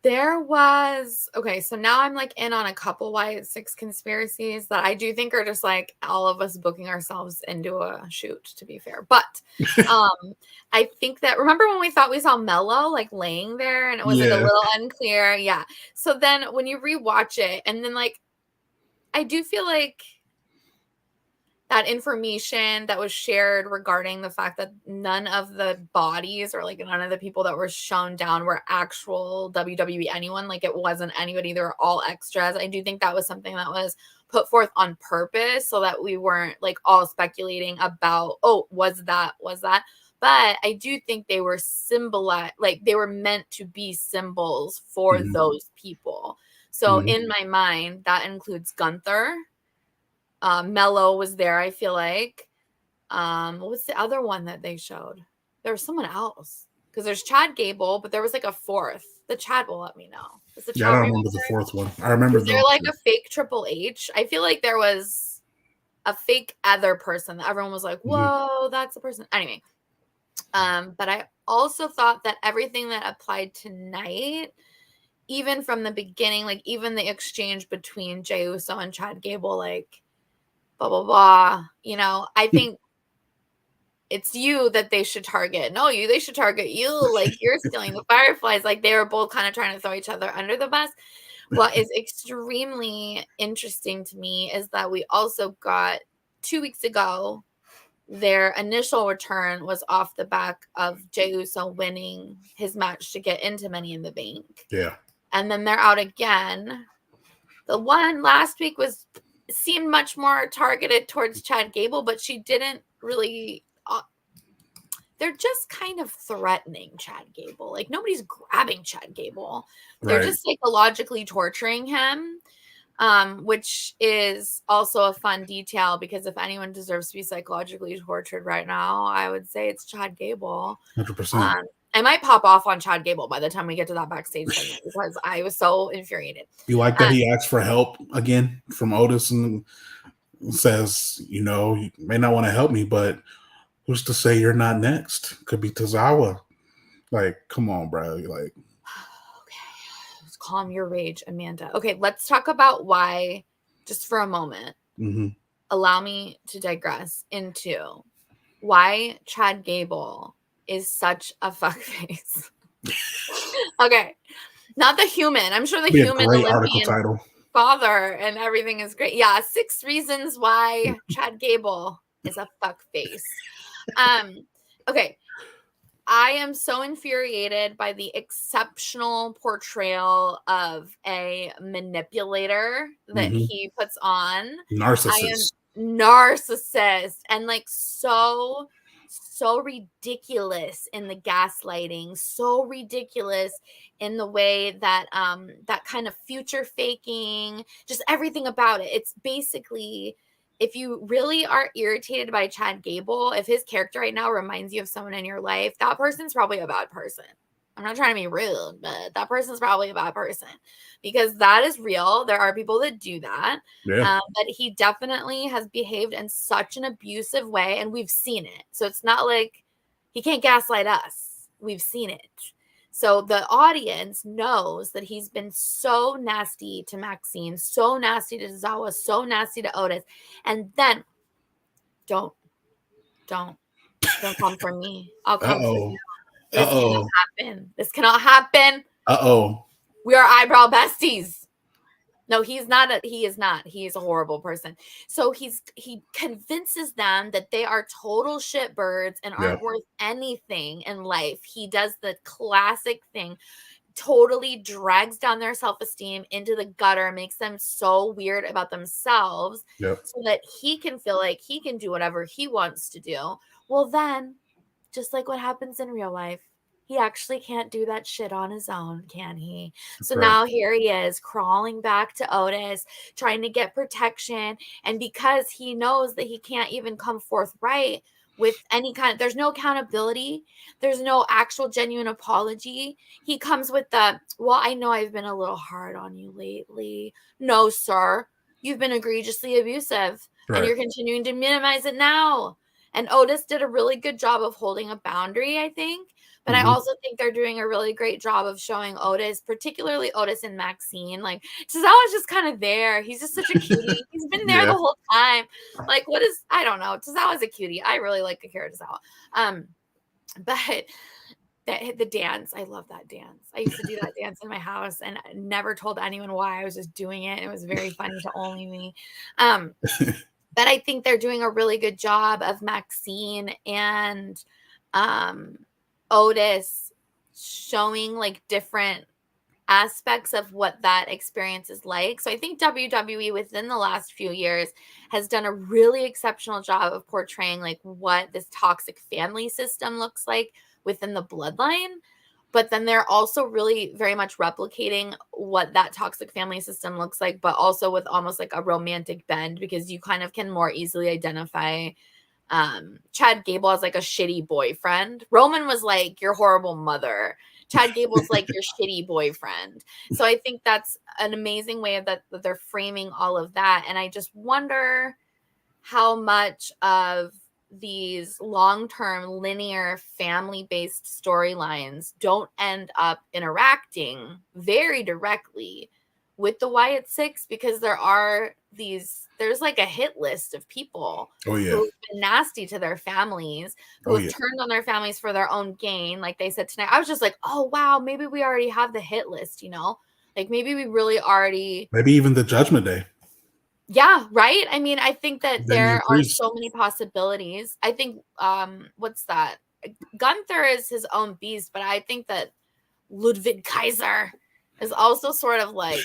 There was, okay, so now I'm like in on a couple Wyatt Six conspiracies that I do think are just like all of us booking ourselves into a shoot, to be fair. But I think that, remember when we thought we saw Mello like laying there and it was like a little unclear? Yeah. So then when you rewatch it, and then like, I do feel like that information that was shared regarding the fact that none of the bodies or like none of the people that were shown down were actual WWE anyone, like it wasn't anybody, they were all extras. I do think that was something that was put forth on purpose so that we weren't like all speculating about, oh, was that? But I do think they were symbolized, like they were meant to be symbols for those people. So in my mind, that includes Gunther. Mello was there, I feel like. What was the other one that they showed? There was someone else. Because there's Chad Gable, but there was like a fourth. The Chad will let me know. I don't remember the fourth one. I remember. Was there like a fake Triple H? I feel like there was a fake other person that everyone was like, whoa, that's the person. Anyway. But I also thought that everything that applied tonight, even from the beginning, like even the exchange between Jey Uso and Chad Gable, like blah, blah, blah. You know, I think it's you that they should target. No, they should target you. Like you're stealing the Fireflies. Like they were both kind of trying to throw each other under the bus. What is extremely interesting to me is that we also got 2 weeks ago, their initial return was off the back of Jey Uso winning his match to get into Money in the Bank. Yeah. And then they're out again. The one last week seemed much more targeted towards Chad Gable, but she didn't really. They're just kind of threatening Chad Gable. Like nobody's grabbing Chad Gable. They're just psychologically torturing him, which is also a fun detail because if anyone deserves to be psychologically tortured right now, I would say it's Chad Gable. 100%. I might pop off on Chad Gable by the time we get to that backstage segment because I was so infuriated. You like that he asked for help again from Otis and says, you know, you may not want to help me, but who's to say you're not next? Could be Tozawa. Like, come on, bro. Like, okay, let's calm your rage, Amanda. Okay, let's talk about why, just for a moment. Allow me to digress into why Chad Gable is such a fuckface. Okay, not the human. I'm sure the human Olympian father and everything is great. Yeah, 6 reasons why Chad Gable is a fuckface. Okay. I am so infuriated by the exceptional portrayal of a manipulator that he puts on. Narcissist. And like so ridiculous in the gaslighting, so ridiculous in the way that that kind of future faking, just everything about it. It's basically, if you really are irritated by Chad Gable, if his character right now reminds you of someone in your life, that person's probably a bad person. I'm not trying to be rude, but that person's probably a bad person because that is real. There are people that do that. Yeah. But he definitely has behaved in such an abusive way, and we've seen it. So it's not like he can't gaslight us. We've seen it. So the audience knows that he's been so nasty to Maxine, so nasty to Zawa, so nasty to Otis. And then don't Don't come for me. I'll come for you. This cannot happen. This cannot happen. We are eyebrow besties. No, he's not. He is not. He is a horrible person. So he convinces them that they are total shitbirds and aren't worth anything in life. He does the classic thing. Totally drags down their self-esteem into the gutter, makes them so weird about themselves so that he can feel like he can do whatever he wants to do. Well, then, just like what happens in real life, he actually can't do that shit on his own, can he? So now here he is crawling back to Otis, trying to get protection. And because he knows that he can't even come forth right with any kind of, there's no accountability, there's no actual genuine apology. He comes with the, well, I know I've been a little hard on you lately. No, sir, you've been egregiously abusive and you're continuing to minimize it now. And Otis did a really good job of holding a boundary, I think. But I also think they're doing a really great job of showing Otis, particularly Otis and Maxine. Like, Tozawa's just kind of there. He's just such a cutie. He's been there the whole time. Like, I don't know. Tozawa's a cutie. I really like Akira Tozawa. But the dance, I love that dance. I used to do that dance in my house and I never told anyone why. I was just doing it. It was very funny to only me. But I think they're doing a really good job of Maxine and Otis showing like different aspects of what that experience is like. So I think WWE within the last few years has done a really exceptional job of portraying like what this toxic family system looks like within the bloodline. But then they're also really very much replicating what that toxic family system looks like, but also with almost like a romantic bend, because you kind of can more easily identify Chad Gable as like a shitty boyfriend. Roman was like your horrible mother. Chad Gable's like your shitty boyfriend. So I think that's an amazing way that they're framing all of that. And I just wonder how much of these long-term linear family-based storylines don't end up interacting very directly with the Wyatt Six, because there's like a hit list of people who've been nasty to their families, who have turned on their families for their own gain. Like they said tonight, I was just like, oh wow, maybe we already have the hit list, like maybe we really already, maybe even the Judgment Day. Yeah, right. I mean, I think that there are so many possibilities. I think what's that? Gunther is his own beast, but I think that Ludwig Kaiser is also sort of like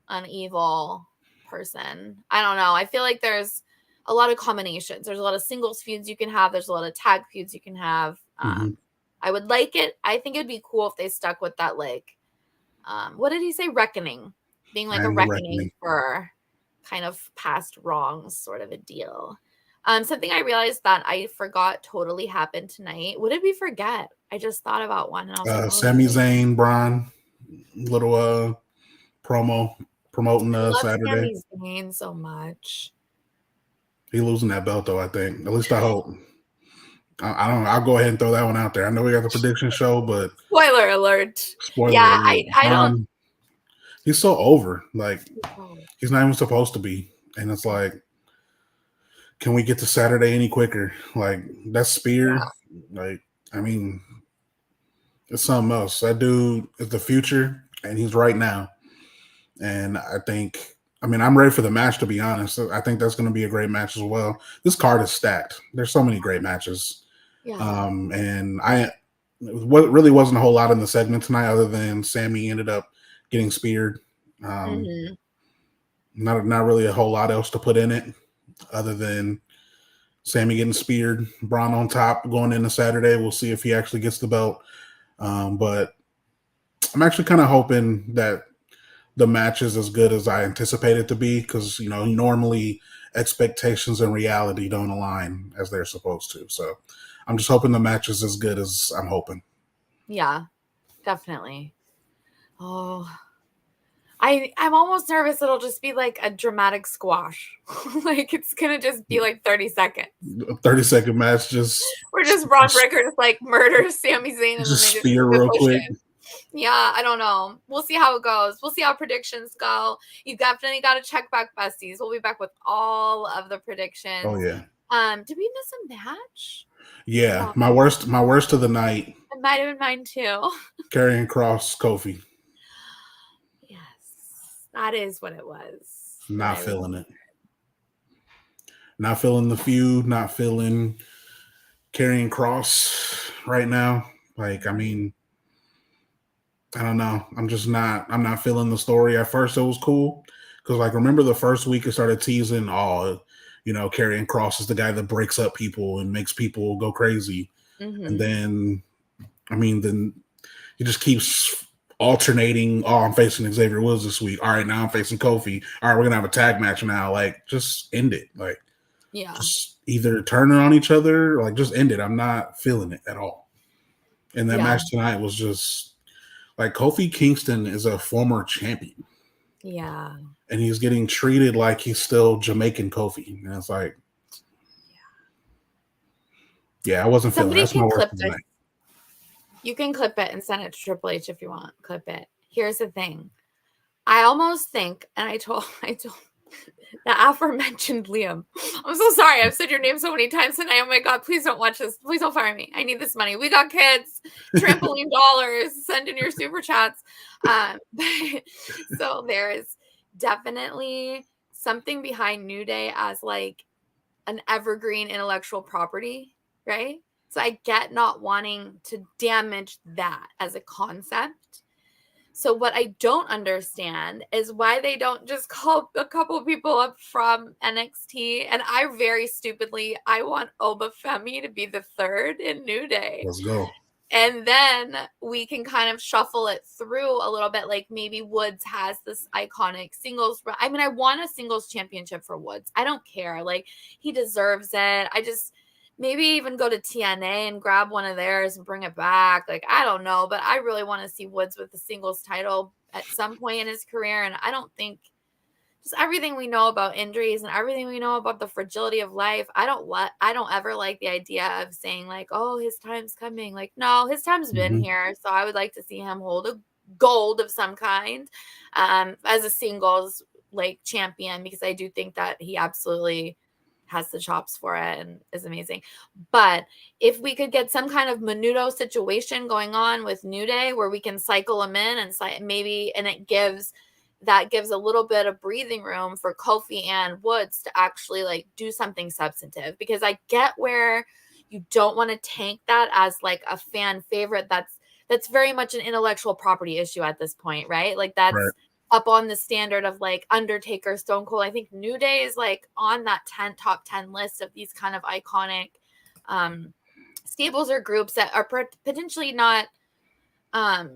an evil person. I don't know. I feel like there's a lot of combinations. There's a lot of singles feuds you can have. There's a lot of tag feuds you can have. I would like it. I think it'd be cool if they stuck with that, like, what did he say? Reckoning. Being like a reckoning for kind of past wrongs sort of a deal. Something I realized that I forgot totally happened tonight. What did we forget? I just thought about one. And I was like, Sami Zayn, Braun, little promoting Saturday. Sami Zayn so much. He losing that belt though, I think. At least I hope. I don't know. I'll go ahead and throw that one out there. I know we got the prediction show, but spoiler alert. Alert. I don't. He's so over. Like, he's not even supposed to be. And it's like, can we get to Saturday any quicker? Like, that spear. Yeah. Like, I mean, it's something else. That dude is the future, and he's right now. And I'm ready for the match, to be honest. I think that's going to be a great match as well. This card is stacked. There's so many great matches. Yeah. And what really wasn't a whole lot in the segment tonight, other than Sammy ended up getting speared. Not really a whole lot else to put in it, other than Sammy getting speared, Braun on top going into Saturday. We'll see if he actually gets the belt. But I'm actually kind of hoping that the match is as good as I anticipate it to be, because normally expectations and reality don't align as they're supposed to. So I'm just hoping the match is as good as I'm hoping. Yeah, definitely. Oh, I'm almost nervous it'll just be like a dramatic squash. Like it's gonna just be like 30 seconds. A 30-second match, We're just Braun Breaker just like murders Sami Zayn and just then they spear real quick. Yeah, I don't know. We'll see how it goes. We'll see how predictions go. You definitely got to check back, besties. We'll be back with all of the predictions. Oh yeah. Did we miss a match? Yeah, my worst of the night. It might have been mine too. Karrion Kross, Kofi. Yes, that is what it was. Not feeling it. Not feeling the feud. Not feeling Karrion Kross right now. Like, I mean, I don't know. I'm not feeling the story. At first, it was cool because, like, remember the first week it started teasing, Karrion Kross is the guy that breaks up people and makes people go crazy, and then he just keeps alternating. Oh, I'm facing Xavier Woods this week. All right, now I'm facing Kofi. All right, we're gonna have a tag match now. Like, just end it. Like, just either turn it on each other. Like, just end it. I'm not feeling it at all. And that match tonight was just. Like, Kofi Kingston is a former champion. Yeah. And he's getting treated like he's still Jamaican Kofi. And it's like, I wasn't feeling it. That's my worst of the night. You can clip it and send it to Triple H if you want. Clip it. Here's the thing. I almost think, and I told the aforementioned Liam. I'm so sorry. I've said your name so many times tonight. Oh my God, please don't watch this. Please don't fire me. I need this money. We got kids, trampoline dollars. Send in your super chats. So there is definitely something behind New Day as like an evergreen intellectual property, right? So I get not wanting to damage that as a concept. So what I don't understand is why they don't just call a couple people up from NXT. And I want Obafemi to be the third in New Day. Let's go. And then we can kind of shuffle it through a little bit. Like maybe Woods has this iconic singles. I mean, I want a singles championship for Woods. I don't care. Like, he deserves it. Maybe even go to TNA and grab one of theirs and bring it back. Like, I don't know, but I really want to see Woods with the singles title at some point in his career. And I don't think just everything we know about injuries and everything we know about the fragility of life. I don't ever like the idea of saying like, oh, his time's coming. Like, no, his time's been here. So I would like to see him hold a gold of some kind as a singles like champion, because I do think that he absolutely has the chops for it and is amazing. But if we could get some kind of Menudo situation going on with New Day where we can cycle them in and it gives a little bit of breathing room for Kofi and Woods to actually like do something substantive, because I get where you don't want to tank that as like a fan favorite. That's very much an intellectual property issue at this point, right? Like that's right up on the standard of like Undertaker, Stone Cold. I think New Day is like on that top 10 list of these kind of iconic stables or groups that are potentially not,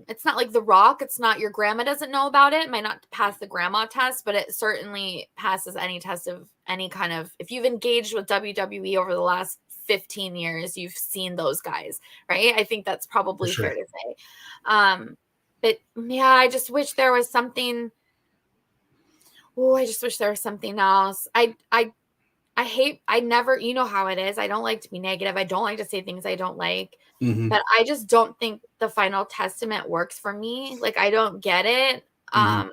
it's not like The Rock. It's not your grandma doesn't know about it. It might not pass the grandma test, but it certainly passes any test of any kind of, if you've engaged with WWE over the last 15 years, you've seen those guys, right? I think that's probably fair to say. But yeah, I just wish there was something. Oh, I just wish there was something else. I never, you know how it is. I don't like to be negative. I don't like to say things I don't like. But I just don't think the Final Testament works for me. Like, I don't get it. I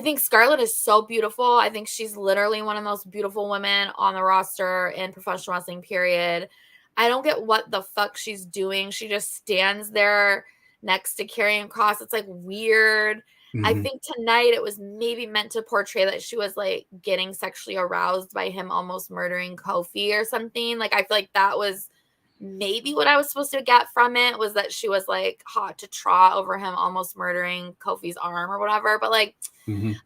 think Scarlett is so beautiful. I think she's literally one of the most beautiful women on the roster in professional wrestling, period. I don't get what the fuck she's doing. She just stands there next to Karrion Kross. It's like weird. I think tonight it was maybe meant to portray that she was like getting sexually aroused by him almost murdering Kofi or something. Like, I feel like that was maybe what I was supposed to get from it, was that she was like hot to trot over him almost murdering Kofi's arm or whatever. But like,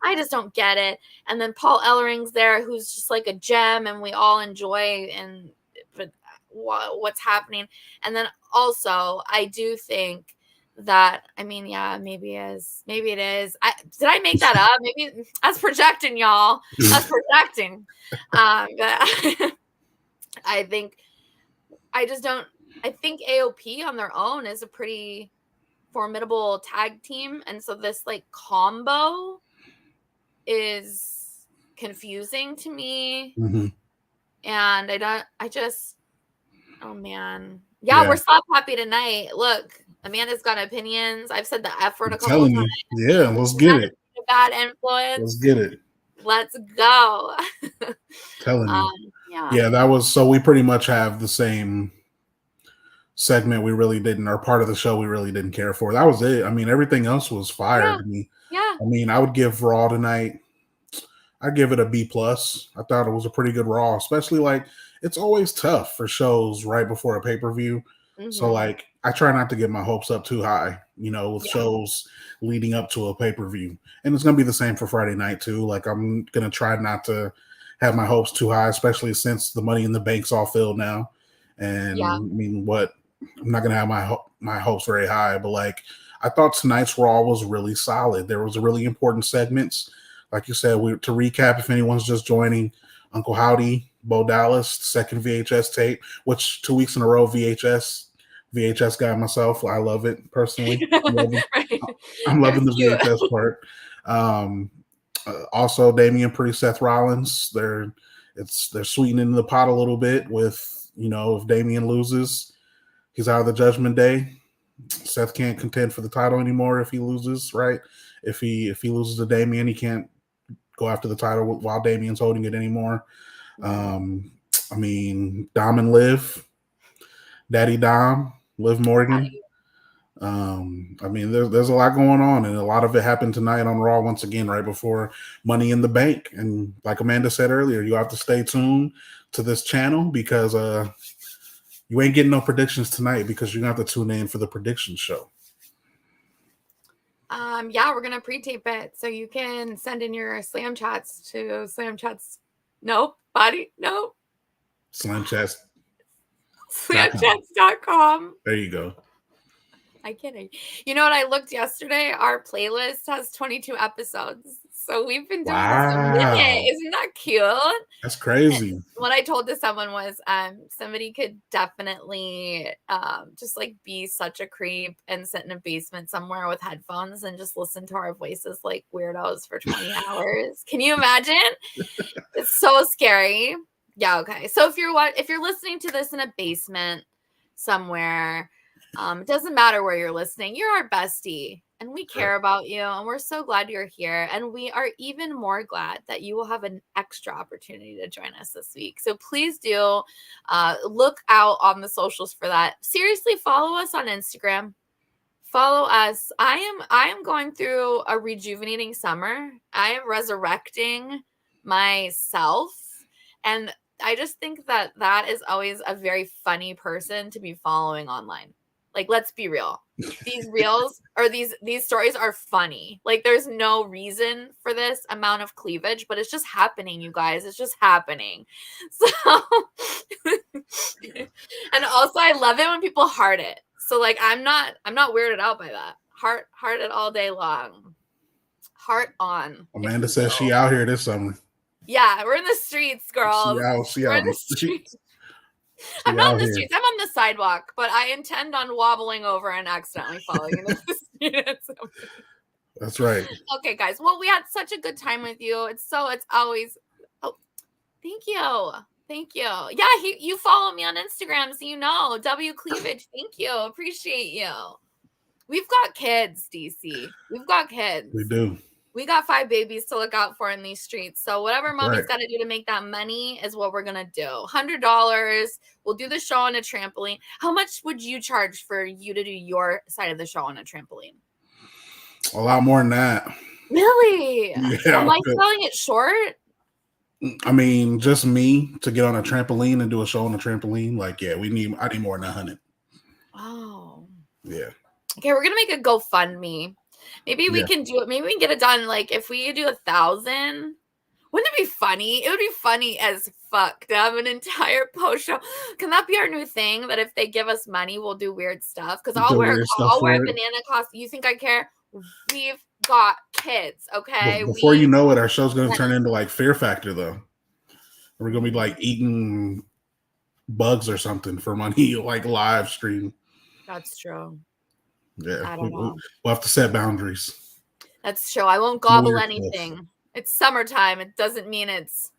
I just don't get it. And then Paul Ellering's there, who's just like a gem and we all enjoy but what's happening. And then also I do think that, I mean, yeah, maybe it is. Did I make that up? Maybe that's projecting, y'all. That's projecting. But I think AOP on their own is a pretty formidable tag team. And so this like combo is confusing to me. And oh man. Yeah, we're slap happy tonight. Look, Amanda's got opinions. I've said the F word a couple of times. Yeah, let's get it. A bad influence. Let's get it. Let's go. Telling you. Yeah, that was, so we pretty much have the same segment we really didn't, or part of the show we really didn't care for. That was it. I mean, everything else was fire to me. Yeah. I mean, I would give Raw tonight, I'd give it a B plus. I thought it was a pretty good Raw, especially like it's always tough for shows right before a pay-per-view. So like I try not to get my hopes up too high, with shows leading up to a pay-per-view. And it's gonna be the same for Friday night too. Like I'm gonna try not to have my hopes too high, especially since the Money in the Bank's all filled now. And I mean, I'm not gonna have my hopes very high, but like I thought tonight's Raw was really solid. There was really important segments. Like you said, to recap, if anyone's just joining, Uncle Howdy, Bo Dallas, second VHS tape, which 2 weeks in a row VHS guy myself. I love it personally. I'm loving the VHS part. Also, Damian Priest, Seth Rollins. They're sweetening the pot a little bit with, if Damian loses, he's out of the Judgment Day. Seth can't contend for the title anymore if he loses, right? If he loses to Damian, he can't go after the title while Damian's holding it anymore. I mean, Dom and Liv, Daddy Dom, Liv Morgan. I mean, there's a lot going on, and a lot of it happened tonight on Raw once again, right before Money in the Bank. And like Amanda said earlier, you have to stay tuned to this channel because you ain't getting no predictions tonight because you're gonna have to tune in for the prediction show. Yeah, we're gonna pre-tape it so you can send in your slam chats to Slamchats. Slamchats.com. There you go. I'm kidding. You know what? I looked yesterday. Our playlist has 22 episodes. So we've been doing this a minute. Isn't that cute? That's crazy. And what I told to someone was somebody could definitely just like be such a creep and sit in a basement somewhere with headphones and just listen to our voices like weirdos for 20 hours. Can you imagine? It's so scary. Yeah, okay. So if you're listening to this in a basement somewhere, it doesn't matter where you're listening. You're our bestie and we care about you. And we're so glad you're here. And we are even more glad that you will have an extra opportunity to join us this week. So please do look out on the socials for that. Seriously, follow us on Instagram. Follow us. I am going through a rejuvenating summer. I am resurrecting myself. And I just think that is always a very funny person to be following online. Like, let's be real. These reels or these stories are funny. Like, there's no reason for this amount of cleavage, but it's just happening, you guys. It's just happening. So, and also I love it when people heart it. So, like, I'm not weirded out by that. Heart it all day long. Heart on. Amanda says she out here this summer. Yeah, we're in the streets, girls. We're in the streets. I'm not in the streets. I'm on the sidewalk, but I intend on wobbling over and accidentally falling into the streets. That's right. Okay, guys. Well, we had such a good time with you. It's always. Oh, thank you. Yeah, you follow me on Instagram, so you know W Cleavage. Thank you. Appreciate you. We've got kids, DC. We've got kids. We do. We got 5 babies to look out for in these streets. So whatever mommy's got to do to make that money is what we're going to do. $100. We'll do the show on a trampoline. How much would you charge for you to do your side of the show on a trampoline? A lot more than that. Really? Yeah. Am I selling it short? I mean, just me to get on a trampoline and do a show on a trampoline. Like, yeah, I need more than 100. Oh. Yeah. Okay, we're going to make a GoFundMe. Maybe we can do it. Maybe we can get it done. Like if we do 1,000, wouldn't it be funny? It would be funny as fuck to have an entire post show. Can that be our new thing? That if they give us money, we'll do weird stuff. Because I'll wear a banana costume. You think I care? We've got kids, okay? Before you know it, our show's going to turn into like Fear Factor, though. We're going to be like eating bugs or something for money, like live stream. That's true. Yeah, we'll have to set boundaries. That's true. I won't gobble anything. It's summertime. It doesn't mean it's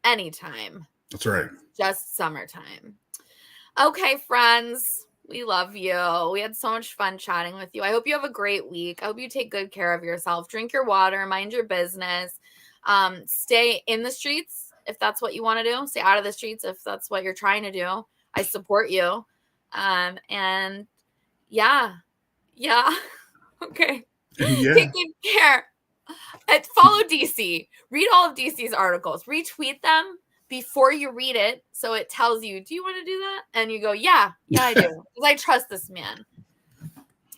anytime. That's right. Just summertime. Okay, friends. We love you. We had so much fun chatting with you. I hope you have a great week. I hope you take good care of yourself. Drink your water. Mind your business. Stay in the streets if that's what you want to do. Stay out of the streets if that's what you're trying to do. I support you. And yeah. Okay. Yeah. Take good care. Follow DC. Read all of DC's articles. Retweet them before you read it, so it tells you, do you want to do that? And you go, yeah, I do, because I trust this man.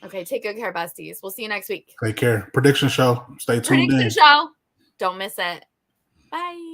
Okay, take good care, besties. We'll see you next week. Take care. Prediction show. Stay tuned in. Prediction show. Don't miss it. Bye.